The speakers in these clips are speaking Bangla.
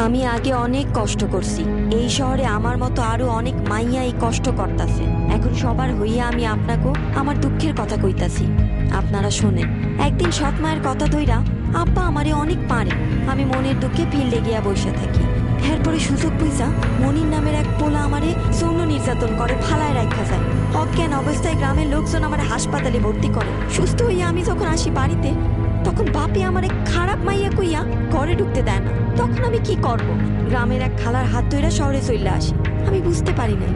আমি আগে অনেক কষ্ট করছি, এই শহরে আমার মতো আরো অনেক মাইয়া এই কষ্ট করতাছে। এখন সবার হইয়া আমি আপনাকে আমার দুঃখের কথা কইতাছি, আপনারা শোনেন। একদিন সৎ মায়ের কথা ধইরা আব্বা আমারে অনেক পারে, আমি মনের দুঃখে ফিল্ডে গিয়া বসে থাকি। এরপরে সুযোগ বুঝা মনির নামের এক পোলা আমারে যৌন নির্যাতন করে ফালায় রাখা যায়। অজ্ঞান অবস্থায় গ্রামের লোকজন আমার হাসপাতালে ভর্তি করে। সুস্থ হইয়া আমি যখন আসি বাড়িতে, তখন বাপে আমারে খারাপ মাইয়া কইয়া ঘরে ঢুকতে দেয় না। তখন আমি কি করব? গ্রামের এক খালার হাত ধইরা শহরে চলে আসি। আমি বুঝতে পারি নাই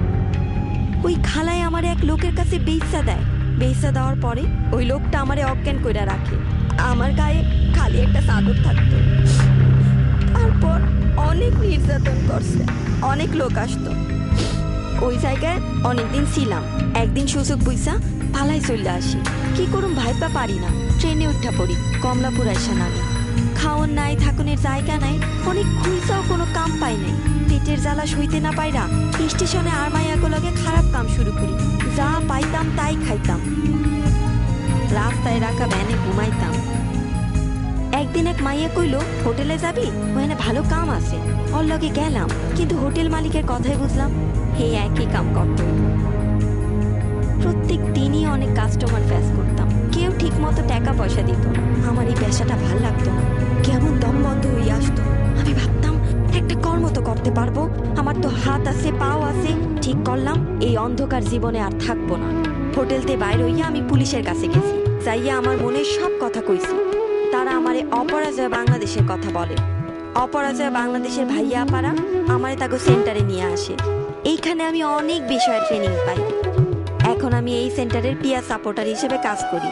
ওই খালায় আমারে এক লোকের কাছে বেইচ্ছা দেয়। বেইচ্ছা দেওয়ার পরে ওই লোকটা আমারে অজ্ঞান কইরা রাখে। আমার গায়ে খালি একটা চাদর থাকতো। তারপর অনেক নির্যাতন করছে, অনেক লোক আসতো। ওই জায়গায় অনেকদিন ছিলাম। একদিন সুযোগ বুঝা পালাই চলে আসি। কি করুম ভাইপা পারি না। ট্রেনে উঠা পড়ি, কমলাপুর আসা নামি। খাওন নাই, থাকুনের জায়গা নাই, অনেক খুঁজেও কোনো কাম পাই নাই। পেটের জ্বালা সইতে না পাইরা স্টেশনে আর মাইয়াগুলোকে খারাপ কাম শুরু করি। যা পাইতাম তাই খাইতাম, রাস্তায় রাখা ভ্যানে ঘুমাইতাম। একদিন এক মাইয়া কইলো, হোটেলে যাবি, ওখানে ভালো কাম আছে। ওর লগে গেলাম, কিন্তু হোটেল মালিকের কথাই বুঝলাম হে একই কাম করতে। প্রত্যেক দিনই অনেক কাস্টমার ফেস করতাম, কেউ ঠিক মতো টাকা পয়সা দিত না। আমার এই পেশাটা ভাল লাগতো না, কেমন দম বন্ধ হয়ে আসতো। আমি ভাবতাম একটা কর্ম তো করতে পারবো, আমার তো হাত আছে পাও আছে। ঠিক করলাম এই অন্ধকার জীবনে আর থাকবো না। হোটেলতে বাইরে হইয়া আমি পুলিশের কাছে গেছি, যাইয়া আমার মনের সব কথা কইছি। তারা আমারে অপরাজয় বাংলাদেশের কথা বলে। অপরাজয় বাংলাদেশের ভাইয়া আপারা আমারে তাকে সেন্টারে নিয়ে আসে। এইখানে আমি অনেক বিষয়ের ট্রেনিং পাই। এখন আমি এই সেন্টারের পিয়ার সাপোর্টার হিসেবে কাজ করি,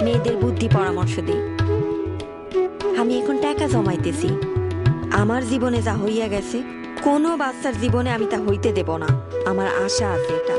মেয়েদের বুদ্ধি পরামর্শ দিই। আমি এখন টাকা জমাইতেছি। আমার জীবনে যা হইয়া গেছে কোনো বাচ্চার জীবনে আমি তা হইতে দেব না। আমার আশা আছে এটা।